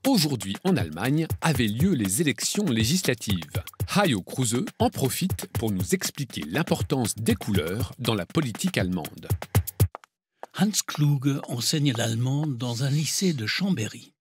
Aujourd'hui, en Allemagne, avaient lieu les élections législatives. Hajo Kruse en profite pour nous expliquer l'importance des couleurs dans la politique allemande. Hans Kluge enseigne l'allemand dans un lycée de Chambéry.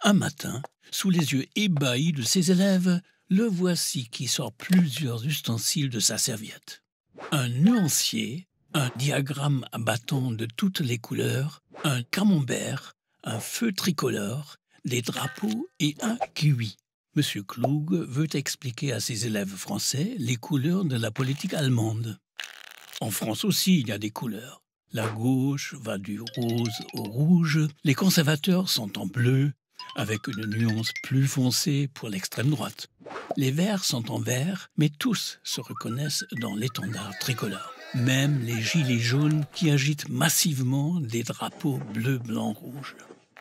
Un matin, sous les yeux ébahis de ses élèves, le voici qui sort plusieurs ustensiles de sa serviette. Un nuancier, un diagramme à bâton de toutes les couleurs, un camembert, un feu tricolore, des drapeaux et un kiwi. Monsieur Kluge veut expliquer à ses élèves français les couleurs de la politique allemande. En France aussi, il y a des couleurs. La gauche va du rose au rouge, les conservateurs sont en bleu, avec une nuance plus foncée pour l'extrême droite. Les verts sont en vert, mais tous se reconnaissent dans l'étendard tricolore. Même les gilets jaunes qui agitent massivement des drapeaux bleu, blanc, rouge.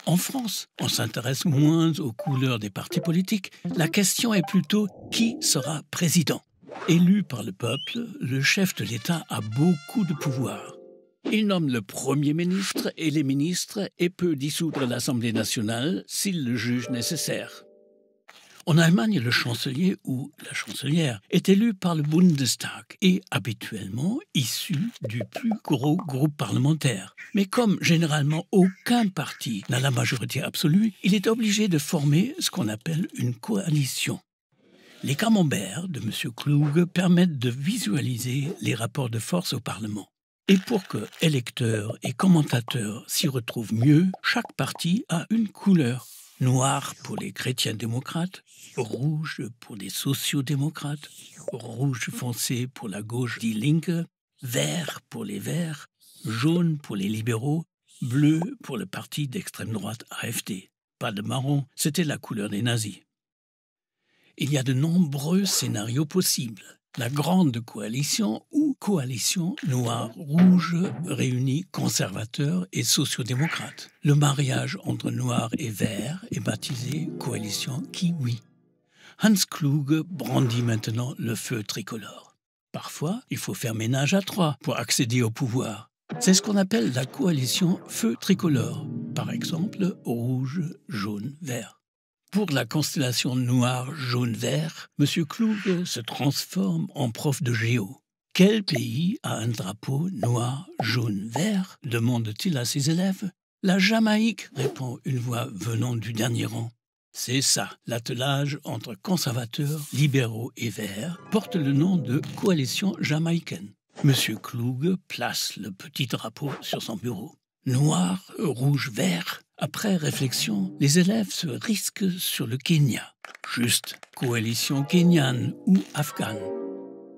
En France, on s'intéresse moins aux couleurs des partis politiques. La question est plutôt qui sera président. Élu par le peuple, le chef de l'État a beaucoup de pouvoir. Il nomme le Premier ministre et les ministres et peut dissoudre l'Assemblée nationale s'il le juge nécessaire. En Allemagne, le chancelier ou la chancelière est élu par le Bundestag et habituellement issu du plus gros groupe parlementaire. Mais comme généralement aucun parti n'a la majorité absolue, il est obligé de former ce qu'on appelle une coalition. Les camemberts de M. Kluge permettent de visualiser les rapports de force au Parlement. Et pour que électeurs et commentateurs s'y retrouvent mieux, chaque parti a une couleur. Noir pour les chrétiens démocrates, rouge pour les sociaux-démocrates, rouge foncé pour la gauche Die Linke, vert pour les verts, jaune pour les libéraux, bleu pour le parti d'extrême droite AfD. Pas de marron, c'était la couleur des nazis. Il y a de nombreux scénarios possibles. La grande coalition ou coalition noir-rouge réunit conservateurs et sociodémocrates. Le mariage entre noir et vert est baptisé coalition kiwi. Hans Kluge brandit maintenant le feu tricolore. Parfois, il faut faire ménage à trois pour accéder au pouvoir. C'est ce qu'on appelle la coalition feu tricolore. Par exemple, rouge, jaune, vert. Pour la constellation noir, jaune, vert, M. Kluge se transforme en prof de géo. Quel pays a un drapeau noir, jaune, vert demande-t-il à ses élèves. La Jamaïque, répond une voix venant du dernier rang. C'est ça, l'attelage entre conservateurs, libéraux et verts porte le nom de coalition jamaïcaine. M. Kluge place le petit drapeau sur son bureau. Noir, rouge, vert. Après réflexion, les élèves se risquent sur le Kenya. Juste, coalition kenyane ou afghane.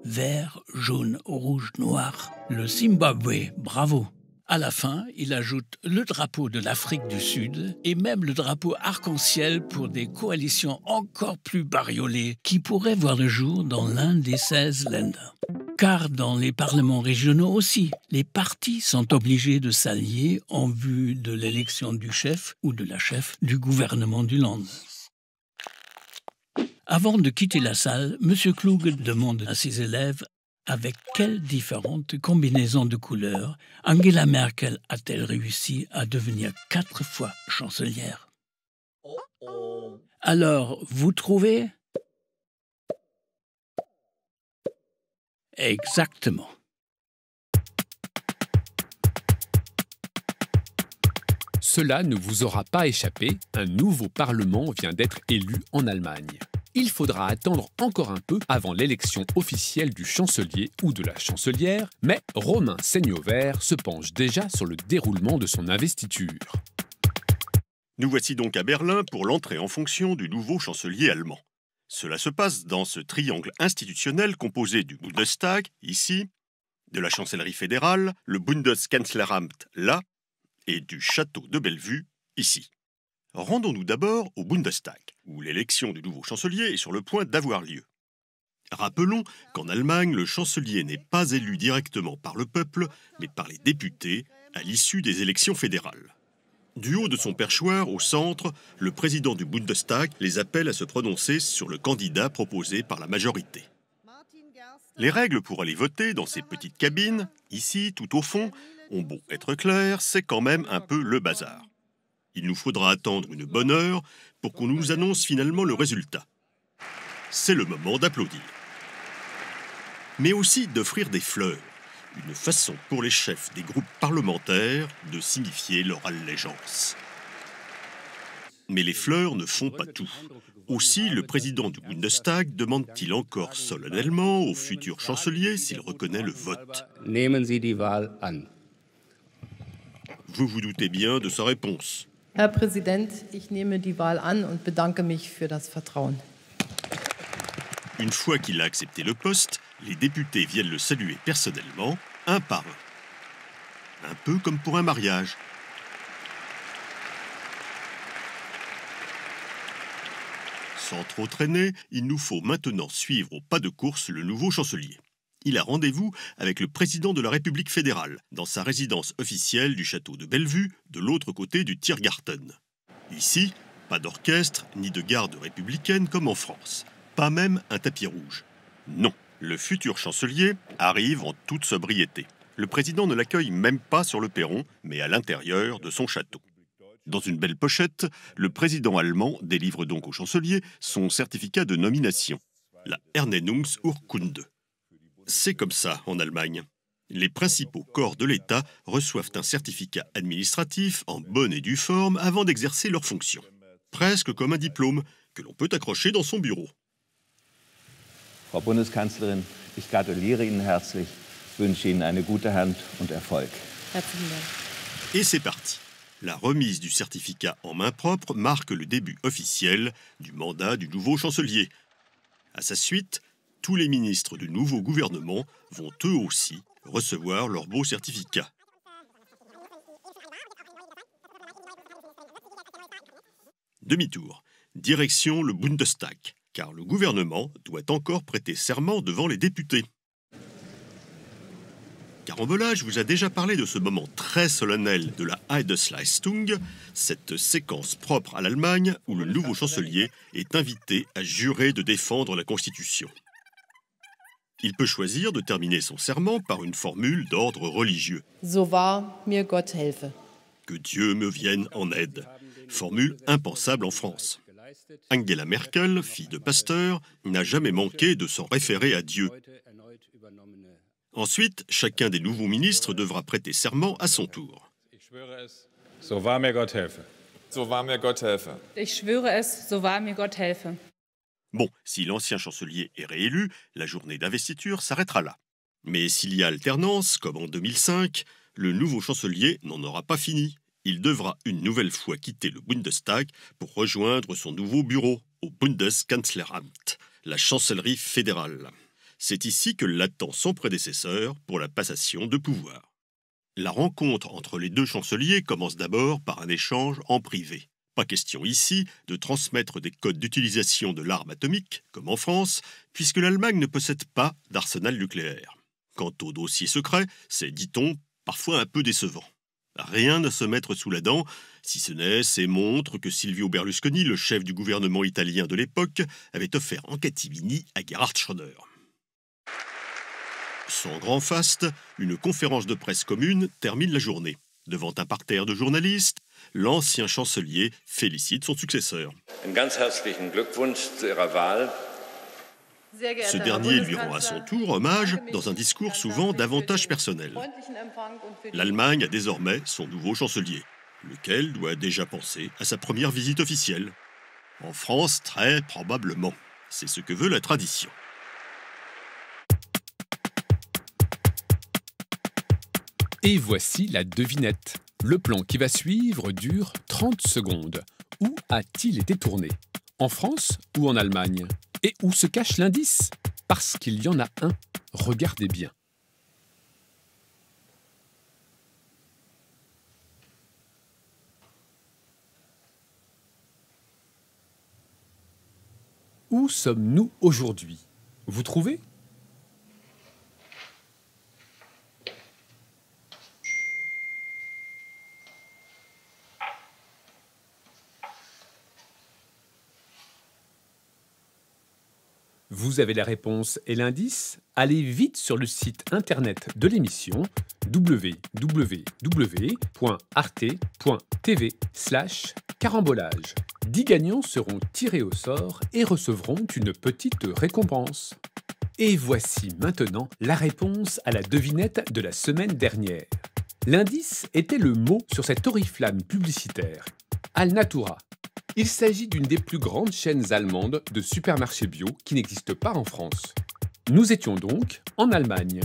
Vert, jaune, rouge, noir. Le Zimbabwe, bravo. À la fin, il ajoute le drapeau de l'Afrique du Sud et même le drapeau arc-en-ciel pour des coalitions encore plus bariolées qui pourraient voir le jour dans l'un des 16 Länder. Car dans les parlements régionaux aussi, les partis sont obligés de s'allier en vue de l'élection du chef ou de la chef du gouvernement du Land. Avant de quitter la salle, M. Kluge demande à ses élèves avec quelles différentes combinaisons de couleurs Angela Merkel a-t-elle réussi à devenir 4 fois chancelière. Alors, vous trouvez ? Exactement. Cela ne vous aura pas échappé, un nouveau Parlement vient d'être élu en Allemagne. Il faudra attendre encore un peu avant l'élection officielle du chancelier ou de la chancelière, mais Romain Seigneauvert se penche déjà sur le déroulement de son investiture. Nous voici donc à Berlin pour l'entrée en fonction du nouveau chancelier allemand. Cela se passe dans ce triangle institutionnel composé du Bundestag, ici, de la chancellerie fédérale, le Bundeskanzleramt, là, et du château de Bellevue, ici. Rendons-nous d'abord au Bundestag, où l'élection du nouveau chancelier est sur le point d'avoir lieu. Rappelons qu'en Allemagne, le chancelier n'est pas élu directement par le peuple, mais par les députés, à l'issue des élections fédérales. Du haut de son perchoir, au centre, le président du Bundestag les appelle à se prononcer sur le candidat proposé par la majorité. Les règles pour aller voter dans ces petites cabines, ici, tout au fond, ont beau être claires, c'est quand même un peu le bazar. Il nous faudra attendre une bonne heure pour qu'on nous annonce finalement le résultat. C'est le moment d'applaudir. Mais aussi d'offrir des fleurs, une façon pour les chefs des groupes parlementaires de signifier leur allégeance. Mais les fleurs ne font pas tout. Aussi, le président du Bundestag demande-t-il encore solennellement au futur chancelier s'il reconnaît le vote. Nehmen Sie die Wahl an. Vous vous doutez bien de sa réponse. Herr Präsident, ich nehme die Wahl an und bedanke mich für das Vertrauen. Une fois qu'il a accepté le poste, les députés viennent le saluer personnellement, un par un. Un peu comme pour un mariage. Sans trop traîner, il nous faut maintenant suivre au pas de course le nouveau chancelier. Il a rendez-vous avec le président de la République fédérale, dans sa résidence officielle du château de Bellevue, de l'autre côté du Tiergarten. Ici, pas d'orchestre ni de garde républicaine comme en France. Pas même un tapis rouge. Non, le futur chancelier arrive en toute sobriété. Le président ne l'accueille même pas sur le perron, mais à l'intérieur de son château. Dans une belle pochette, le président allemand délivre donc au chancelier son certificat de nomination, la Ernennungsurkunde. C'est comme ça en Allemagne. Les principaux corps de l'État reçoivent un certificat administratif en bonne et due forme avant d'exercer leurs fonctions. Presque comme un diplôme que l'on peut accrocher dans son bureau. Frau Bundeskanzlerin, ich gratuliere Ihnen herzlich, wünsche Ihnen eine gute Hand und Erfolg. Herzlichen Dank. Et c'est parti. La remise du certificat en main propre marque le début officiel du mandat du nouveau chancelier. À sa suite, tous les ministres du nouveau gouvernement vont eux aussi recevoir leur beau certificat. Demi-tour, direction le Bundestag, car le gouvernement doit encore prêter serment devant les députés. Carambolage vous a déjà parlé de ce moment très solennel de la Eidesleistung, cette séquence propre à l'Allemagne où le nouveau chancelier est invité à jurer de défendre la Constitution. Il peut choisir de terminer son serment par une formule d'ordre religieux. So wahr mir Gott helfe. Que Dieu me vienne en aide. Formule impensable en France. Angela Merkel, fille de pasteur, n'a jamais manqué de s'en référer à Dieu. Ensuite, chacun des nouveaux ministres devra prêter serment à son tour. So wahr mir Gott helfe. So wahr mir Gott helfe. Ich schwöre es, so wahr mir Gott helfe. Bon, si l'ancien chancelier est réélu, la journée d'investiture s'arrêtera là. Mais s'il y a alternance, comme en 2005, le nouveau chancelier n'en aura pas fini. Il devra une nouvelle fois quitter le Bundestag pour rejoindre son nouveau bureau au Bundeskanzleramt, la chancellerie fédérale. C'est ici que l'attend son prédécesseur pour la passation de pouvoir. La rencontre entre les deux chanceliers commence d'abord par un échange en privé. Pas question ici de transmettre des codes d'utilisation de l'arme atomique, comme en France, puisque l'Allemagne ne possède pas d'arsenal nucléaire. Quant au dossier secret, c'est, dit-on, parfois un peu décevant. Rien à se mettre sous la dent, si ce n'est ces montres que Silvio Berlusconi, le chef du gouvernement italien de l'époque, avait offert en catimini à Gerhard Schröder. Sans grand faste, une conférence de presse commune termine la journée. Devant un parterre de journalistes, l'ancien chancelier félicite son successeur. Einen ganz herzlichen Glückwunsch zu Ihrer Wahl. Ce dernier lui rend à son tour hommage dans un discours souvent davantage personnel. L'Allemagne a désormais son nouveau chancelier, lequel doit déjà penser à sa première visite officielle. En France, très probablement. C'est ce que veut la tradition. Et voici la devinette. Le plan qui va suivre dure 30 secondes. Où a-t-il été tourné? En France ou en Allemagne? Et où se cache l'indice? Parce qu'il y en a un. Regardez bien. Où sommes-nous aujourd'hui? Vous trouvez? Vous avez la réponse et l'indice? Allez vite sur le site internet de l'émission www.arte.tv/carambolage. 10 gagnants seront tirés au sort et recevront une petite récompense. Et voici maintenant la réponse à la devinette de la semaine dernière. L'indice était le mot sur cette oriflamme publicitaire, Alnatura. Il s'agit d'une des plus grandes chaînes allemandes de supermarchés bio qui n'existe pas en France. Nous étions donc en Allemagne.